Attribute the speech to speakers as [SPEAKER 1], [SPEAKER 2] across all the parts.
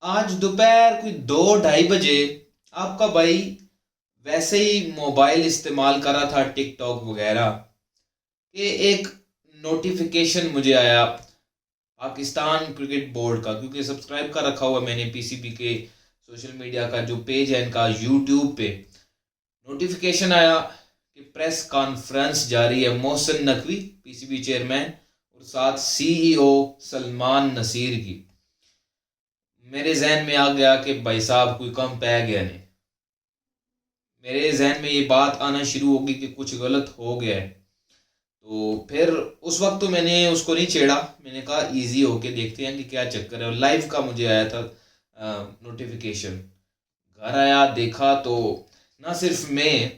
[SPEAKER 1] आज दोपहर कोई 2-2:30 बजे आपका भाई वैसे ही मोबाइल इस्तेमाल कर रहा था, टिकटॉक वगैरह कि एक नोटिफिकेशन मुझे आया पाकिस्तान क्रिकेट बोर्ड का, क्योंकि सब्सक्राइब कर रखा हुआ मैंने पीसीबी के सोशल मीडिया का जो पेज है इनका यूट्यूब पे। नोटिफिकेशन आया कि प्रेस कॉन्फ्रेंस जारी है, मोहसिन नकवी पीसीबी चेयरमैन और साथ सीईओ सलमान नसीर की। मेरे जहन में आ गया कि भाई साहब कोई कम पै गया नहीं। मेरे जहन में ये बात आना शुरू होगी कि कुछ गलत हो गया है। तो फिर उस वक्त तो मैंने उसको नहीं छेड़ा, मैंने कहा इजी होके देखते हैं कि क्या चक्कर है। और लाइव का मुझे आया था नोटिफिकेशन। घर आया देखा तो ना सिर्फ मैं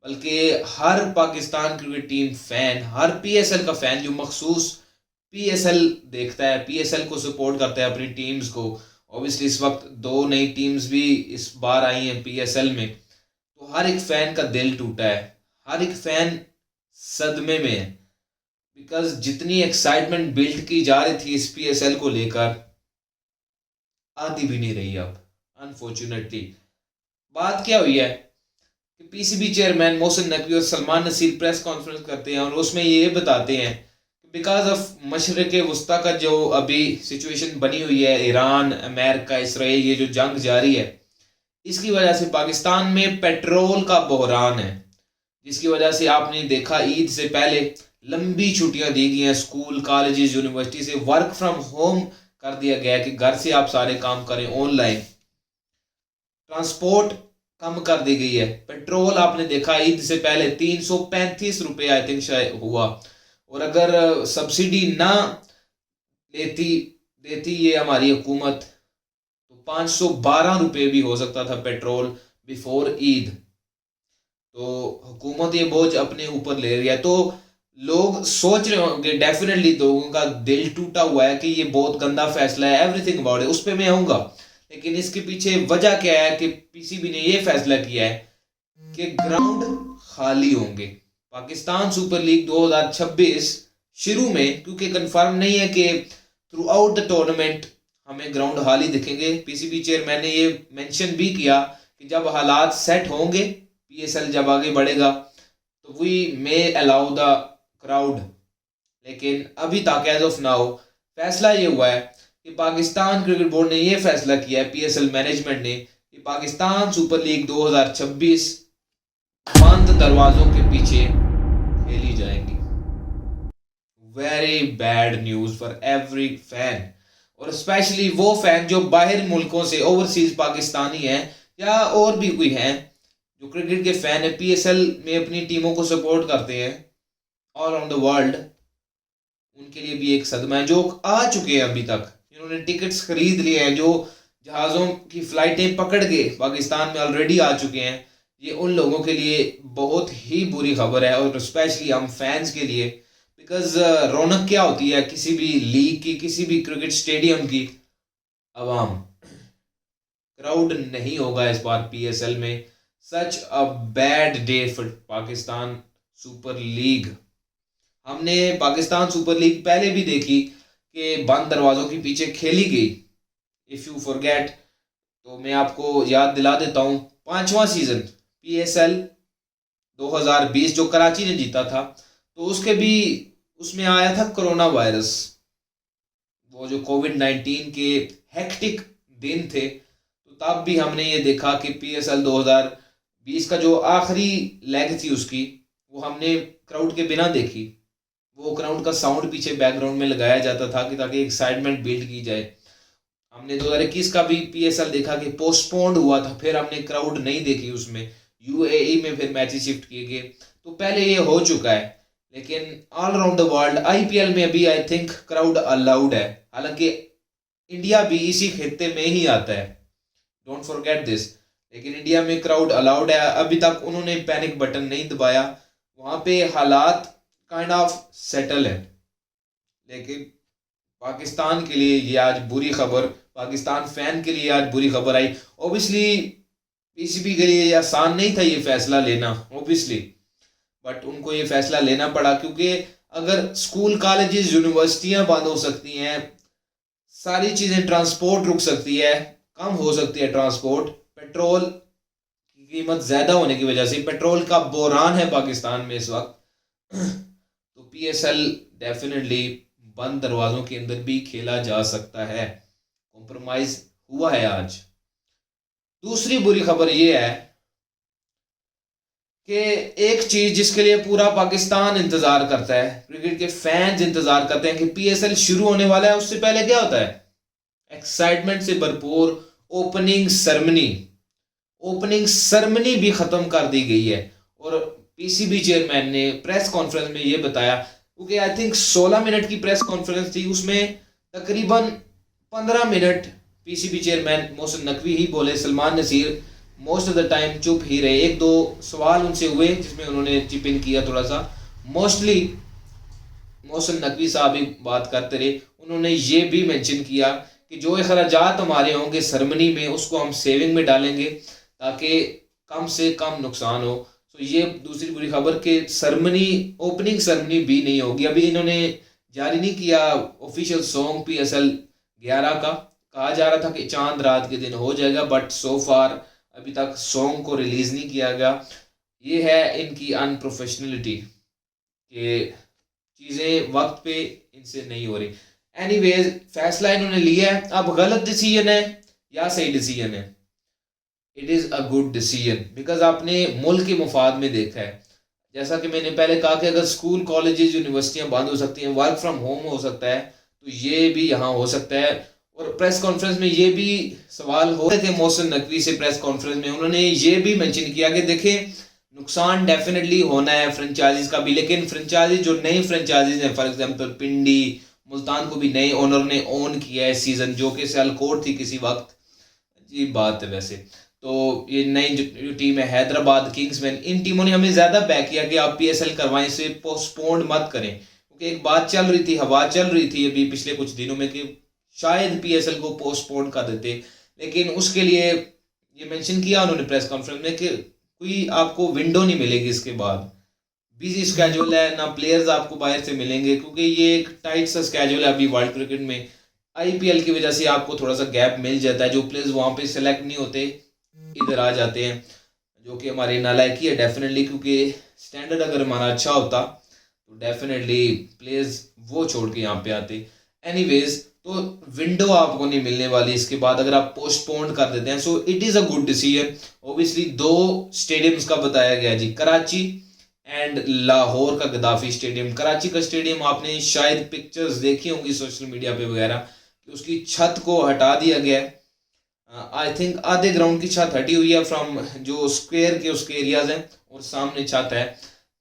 [SPEAKER 1] बल्कि हर पाकिस्तान क्रिकेट टीम फैन, हर पीएसएल का फैन जो मखसूस पीएसएल देखता है, पीएसएल को सपोर्ट करता है अपनी टीम्स को। ऑब्वियसली इस वक्त दो नई टीम्स भी इस बार आई हैं पीएसएल में, तो हर एक फैन का दिल टूटा है, हर एक फैन सदमे में है। बिकॉज जितनी एक्साइटमेंट बिल्ड की जा रही थी इस पीएसएल को लेकर, आधी भी नहीं रही अब अनफॉर्चुनेटली। बात क्या हुई है कि पीसीबी चेयरमैन मोहसिन नकवी और सलमान नसीर प्रेस कॉन्फ्रेंस करते हैं और उसमें ये बताते हैं कि बिकॉज ऑफ मशरक़ वस्ता का जो अभी सिचुएशन बनी हुई है, ईरान अमेरिका इसराइल ये जो जंग जारी है, इसकी वजह से पाकिस्तान में पेट्रोल का बहरान है, जिसकी वजह से आपने देखा ईद से पहले लंबी छुट्टियां दी गई हैं, स्कूल कॉलेजेस यूनिवर्सिटी से वर्क फ्रॉम होम कर दिया गया कि घर से आप सारे काम करें ऑनलाइन। ट्रांसपोर्ट कम कर दी गई है। पेट्रोल आपने देखा ईद से पहले 335 रुपये आई थिंक शायद हुआ, और अगर सब्सिडी ना लेती देती ये हमारी हुकूमत तो 512 रुपये भी हो सकता था पेट्रोल बिफोर ईद। तो हुकूमत ये बोझ अपने ऊपर ले रही है। तो लोग सोच रहे होंगे डेफिनेटली, लोगों का दिल टूटा हुआ है कि ये बहुत गंदा फैसला है, एवरीथिंग अबाउट इट, उस पर मैं आऊँगा। लेकिन इसके पीछे वजह क्या है कि पीसीबी ने ये फैसला किया है कि ग्राउंड खाली होंगे। पाकिस्तान सुपर लीग 2026 शुरू में, क्योंकि कंफर्म नहीं है कि थ्रू आउट द टूर्नामेंट हमें ग्राउंड खाली दिखेंगे। पीसीबी चेयरमैन ने ये मेंशन भी किया कि जब हालात सेट होंगे, पीएसएल जब आगे बढ़ेगा तो we may allow the crowd. लेकिन अभी तक एज ऑफ नाउ फैसला ये हुआ है कि पाकिस्तान क्रिकेट बोर्ड ने ये फैसला किया है, पीएसएल मैनेजमेंट ने, कि पाकिस्तान सुपर लीग 2026 बंद दरवाजों के पीछे खेली जाएंगी। Very bad news for every fan, और स्पेशली वो फैन जो बाहर मुल्कों से ओवरसीज पाकिस्तानी हैं या और भी कोई हैं जो क्रिकेट के फैन है, पीएसएल में अपनी टीमों को सपोर्ट करते हैं ऑल अराउंड द वर्ल्ड। उनके लिए भी एक सदमा है। जो आ चुके हैं अभी तक, जिन्होंने टिकट्स खरीद लिए हैं, जो जहाज़ों की फ़्लाइटें पकड़ के पाकिस्तान में ऑलरेडी आ चुके हैं, ये उन लोगों के लिए बहुत ही बुरी खबर है, और स्पेशली हम फैंस के लिए। बिकॉज रौनक क्या होती है किसी भी लीग की, किसी भी क्रिकेट स्टेडियम की? अवाम। क्राउड नहीं होगा इस बार पीएसएल में। Such a bad day for Pakistan super league. हमने पाकिस्तान सुपर लीग पहले भी देखी कि बंद दरवाज़ों के पीछे खेली गई। इफ़ यू फॉरगेट तो मैं आपको याद दिला देता हूँ, 5वां सीज़न पीएसएल 2020 जो कराची ने जीता था, तो उसके भी उसमें आया था कोरोना वायरस। वो जो कोविड-19 के हेक्टिक दिन थे, तो तब भी हमने ये देखा कि पीएसएल 2020 का जो आखिरी लेग थी उसकी, वो हमने क्राउड के बिना देखी। वो क्राउड का साउंड पीछे बैकग्राउंड में लगाया जाता था कि ताकि एक्साइटमेंट बिल्ड की जाए। हमने 2021 का भी पीएसएल देखा कि पोस्टपोन्ड हुआ था, फिर हमने क्राउड नहीं देखी उसमें, यूएई में फिर मैचेस शिफ्ट किए गए। तो पहले ये हो चुका है, लेकिन all around the world IPL में भी आई थिंक क्राउड अलाउड है। हालांकि इंडिया भी इसी खित्ते में ही आता है, डोंट फॉरगेट दिस, लेकिन इंडिया में क्राउड अलाउड है। अभी तक उन्होंने पैनिक बटन नहीं दबाया, वहाँ पे हालात काइंड ऑफ सेटल है। लेकिन पाकिस्तान के लिए ये आज बुरी खबर, पाकिस्तान फैन के लिए आज बुरी खबर आई। ऑब्वियसली पीसीबी के लिए आसान नहीं था ये फैसला लेना, ऑब्वियसली, बट उनको ये फैसला लेना पड़ा, क्योंकि अगर स्कूल कॉलेजेस यूनिवर्सिटियां बंद हो सकती हैं, सारी चीज़ें, ट्रांसपोर्ट रुक सकती है, कम हो सकती है ट्रांसपोर्ट, पेट्रोल की कीमत ज़्यादा होने की वजह से, पेट्रोल का बोरान है पाकिस्तान में इस वक्त। तो पीएसएल डेफिनेटली बंद दरवाज़ों के अंदर भी खेला जा सकता है, कॉम्प्रोमाइज़ हुआ है आज। दूसरी बुरी खबर ये है कि एक चीज जिसके लिए पूरा पाकिस्तान इंतजार करता है, क्रिकेट के फैंस इंतजार करते हैं कि पीएसएल शुरू होने वाला है, उससे पहले क्या होता है, एक्साइटमेंट से भरपूर ओपनिंग सेरेमनी। ओपनिंग सेरेमनी भी खत्म कर दी गई है और पीसीबी चेयरमैन ने प्रेस कॉन्फ्रेंस में ये बताया, क्योंकि आई थिंक 16 मिनट की प्रेस कॉन्फ्रेंस थी, उसमें तकरीबन 15 minute PCB chairman Mohsin Naqvi ही बोले, Salman Naseer most of the time चुप ही रहे। एक दो सवाल उनसे हुए जिसमें उन्होंने चिप इन किया थोड़ा सा, मोस्टली मोहसिन नकवी साहब ही बात करते रहे। उन्होंने ये भी मेंशन किया कि जो अखराजात हमारे होंगे सेरेमनी में, उसको हम सेविंग में डालेंगे ताकि कम से कम नुकसान हो। तो ये दूसरी बुरी खबर कि सेरेमनी, ओपनिंग सेरेमनी भी नहीं होगी। अभी इन्होंने जारी नहीं किया ऑफिशियल सॉन्ग पीएसएल 11 का, कहा जा रहा था कि चांद रात के दिन हो जाएगा, बट सो फार अभी तक सॉन्ग को रिलीज नहीं किया गया। ये है इनकी अनप्रोफेशनलिटी कि चीज़ें वक्त पे इनसे नहीं हो रही। एनीवेज फैसला इन्होंने लिया है, अब गलत डिसीजन है या सही डिसीजन है, it is a good decision because आपने मुल्क के मुफाद में देखा है। जैसा कि मैंने पहले कहा कि अगर स्कूल कॉलेजेस यूनिवर्सिटियां बंद हो सकती हैं, वर्क फ्रॉम होम हो सकता है, तो ये भी यहाँ हो सकता है। और प्रेस कॉन्फ्रेंस में ये भी सवाल हो रहे थे मोहसिन नकवी से प्रेस कॉन्फ्रेंस में, उन्होंने ये भी मेंशन किया कि देखें नुकसान डेफिनेटली होना है फ्रेंचाइजीज का भी, लेकिन फ्रेंचाइजी जो नई फ्रेंचाइजीज हैं, फॉर एग्जांपल पिंडी, मुल्तान को भी नए ओनर ने ओन किया है सीजन, जो कि सियालकोट थी किसी वक्त, अजीब बात है वैसे। तो ये नई जो टीम है हैदराबाद किंग्समैन, इन टीमों ने हमें ज़्यादा बैक किया कि आप पीएसएल करवाएं, इसे पोस्टपोन्ड मत करें, क्योंकि एक बात चल रही थी, हवा चल रही थी अभी पिछले कुछ दिनों में कि शायद पीएसएल को पोस्टपोन कर देते, लेकिन उसके लिए ये मेंशन किया उन्होंने प्रेस कॉन्फ्रेंस में कि कोई आपको विंडो नहीं मिलेगी इसके बाद, बिजी स्केड्यूल है, ना प्लेयर्स आपको बाहर से मिलेंगे, क्योंकि ये एक टाइट सा स्केड्यूल है अभी वर्ल्ड क्रिकेट में। आईपीएल की वजह से आपको थोड़ा सा गैप मिल जाता है, जो प्लेयर्स वहाँ पे सिलेक्ट नहीं होते इधर आ जाते हैं, जो कि हमारी नालायकी है डेफिनेटली, क्योंकि स्टैंडर्ड अगर हमारा अच्छा होता तो डेफिनेटली प्लेयर्स वो छोड़ के यहाँ पे आते। एनीवेज तो विंडो आपको नहीं मिलने वाली इसके बाद अगर आप पोस्टपोन कर देते हैं, so it is a good decision. Obviously दो स्टेडियम्स का बताया गया जी, कराची एंड लाहौर का गद्दाफी स्टेडियम। कराची का स्टेडियम आपने शायद पिक्चर्स देखी होंगी सोशल मीडिया पे वगैरह कि उसकी छत को हटा दिया गया है। आई थिंक आधे ग्राउंड की छत हटी हुई है फ्रॉम जो स्क्वायर के उसके एरियाज हैं, और सामने छत है,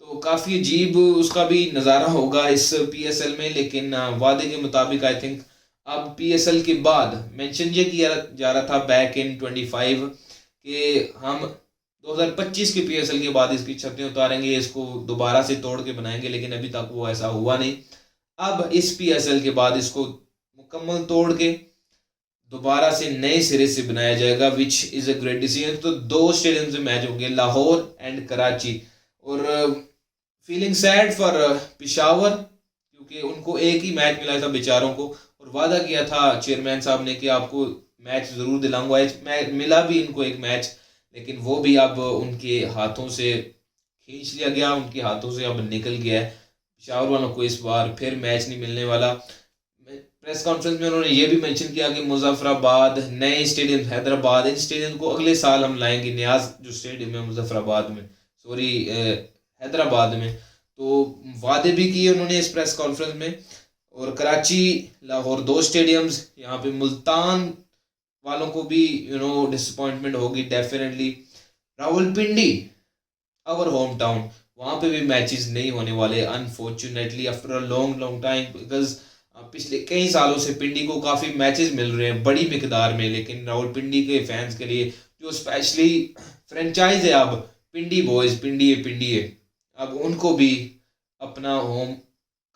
[SPEAKER 1] तो काफ़ी अजीब उसका भी नज़ारा होगा इस पीएसएल में। लेकिन वादे के मुताबिक आई थिंक अब पीएसएल के बाद मेंशन ये किया जा रहा था बैक इन 25 कि हम 2025 के पीएसएल के बाद इसकी छतें उतारेंगे, इसको दोबारा से तोड़ के बनाएंगे, लेकिन अभी तक वो ऐसा हुआ नहीं। अब इस पीएसएल के बाद इसको मुकम्मल तोड़ के दोबारा से नए सिरे से बनाया जाएगा, which is a great decision. तो दो स्टेडियम से मैच होंगे, लाहौर एंड कराची। और फीलिंग सैड फॉर पिशावर, क्योंकि उनको एक ही मैच मिला था बेचारों को, और वादा किया था चेयरमैन साहब ने कि आपको मैच ज़रूर दिलाऊंगा। मिला भी इनको एक मैच, लेकिन वो भी अब उनके हाथों से खींच लिया गया, उनके हाथों से अब निकल गया है। पिशावर वालों को इस बार फिर मैच नहीं मिलने वाला। प्रेस कॉन्फ्रेंस में उन्होंने ये भी मेंशन किया कि मुजफ्फराबाद, नए स्टेडियम हैदराबाद, इन स्टेडियम को अगले साल हम लाएंगे। न्याज जो स्टेडियम है मुजफ्फराबाद में, सॉरी हैदराबाद में, तो वादे भी किए उन्होंने इस प्रेस कॉन्फ्रेंस में। और कराची लाहौर दो स्टेडियम्स, यहाँ पे मुल्तान वालों को भी डिसअपॉइंटमेंट होगी definitely. Rawalpindi our home town, वहाँ पे भी मैचेस नहीं होने वाले unfortunately after a long time, because पिछले कई सालों से पिंडी को काफ़ी मैचेस मिल रहे हैं बड़ी मिकदार में, लेकिन रावलपिंडी के फैंस के लिए जो स्पेशली फ्रेंचाइज है अब पिंडी बॉयज़, पिंडी है, अब उनको भी अपना होम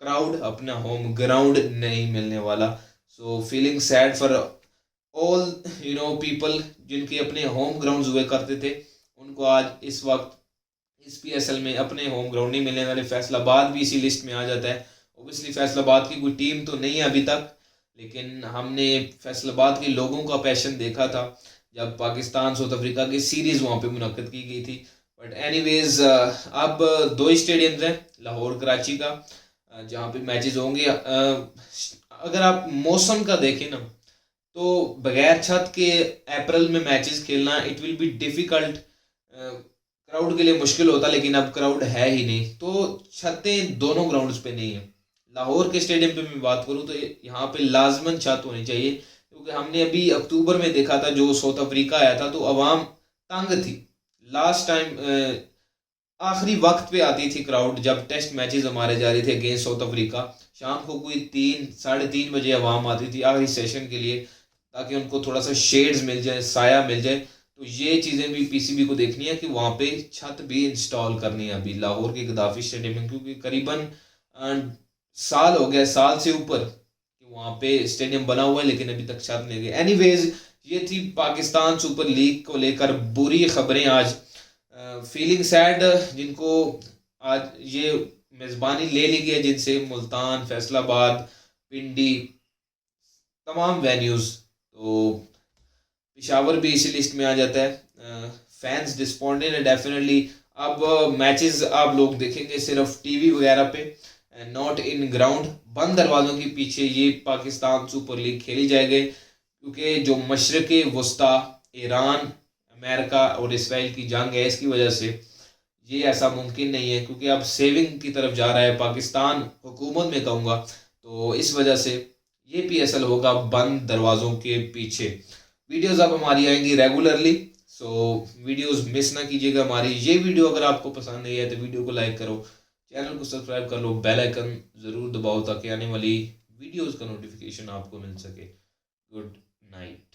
[SPEAKER 1] क्राउड, अपना होम ग्राउंड नहीं मिलने वाला। So feeling sad for all people जिनके अपने होम ग्राउंड हुए करते थे, उनको आज इस वक्त इस पीएसएल में अपने होम ग्राउंड नहीं मिलने वाले। फैसलाबाद भी इसी लिस्ट में आ जाता है। ओबियसली फैसलाबाद की कोई टीम तो नहीं है अभी तक, लेकिन हमने फैसलाबाद के लोगों का पैशन देखा था जब पाकिस्तान साउथ अफ्रीका की सीरीज़ वहाँ पे मुनक्किद की गई थी। बट एनीवेज अब दो ही स्टेडियम्स हैं, लाहौर कराची का, जहाँ पे मैचेस होंगे। अगर आप मौसम का देखें ना, तो बगैर छत के अप्रैल में मैचेस खेलना it will be difficult, crowd के लिए मुश्किल होता, लेकिन अब क्राउड है ही नहीं, तो छतें दोनों ग्राउंड्स पे नहीं है। लाहौर के स्टेडियम पे मैं बात करूँ तो यहाँ पे लाजमन छत होनी चाहिए, क्योंकि हमने अभी अक्टूबर में देखा था जो साउथ अफ्रीका आया था तो अवाम तंग थी। लास्ट टाइम आखिरी वक्त पे आती थी क्राउड जब टेस्ट मैचेस हमारे जा रहे थे अगेंस्ट साउथ अफ्रीका, शाम को कोई 3 साढ़े 3 बजे अवाम आती थी आखिरी सेशन के लिए, ताकि उनको थोड़ा सा शेड्स मिल जाए, साया मिल जाए। तो ये चीज़ें भी पीसीबी को देखनी है कि वहाँ पे छत भी इंस्टॉल करनी है अभी लाहौर के गद्दाफी स्टेडियम में, क्योंकि करीबन साल हो गया, साल से ऊपर कि वहाँ पे स्टेडियम बना हुआ है लेकिन अभी तक छत नहीं गई। एनीवेज ये थी पाकिस्तान सुपर लीग को लेकर बुरी खबरें आज। फीलिंग सैड जिनको आज ये मेज़बानी ले ली गई है, जिनसे मुल्तान, फैसलाबाद, पिंडी, तमाम वेन्यूज़, तो पिशावर भी इसी लिस्ट में आ जाता है। फैंस डिस्पॉन्डेंट है डेफिनेटली। अब मैचेस आप लोग देखेंगे सिर्फ टीवी वगैरह पे, नॉट इन ग्राउंड, बंद दरवाज़ों के पीछे ये पाकिस्तान सुपर लीग खेली जाएगी, क्योंकि जो मशरक़ वस्ता, ईरान, अमेरिका और इसराइल की जंग है, इसकी वजह से ये ऐसा मुमकिन नहीं है, क्योंकि अब सेविंग की तरफ जा रहा है पाकिस्तान हुकूमत में कहूँगा, तो इस वजह से ये PSL होगा बंद दरवाज़ों के पीछे। वीडियोज़ अब हमारी आएंगी रेगुलरली, सो वीडियोज़ मिस ना कीजिएगा हमारी। ये वीडियो अगर आपको पसंद नहीं है तो वीडियो को लाइक करो, चैनल को सब्सक्राइब कर लो, बेल आइकन ज़रूर दबाओ ताकि आने वाली वीडियोज़ का नोटिफिकेशन आपको मिल सके। Good night.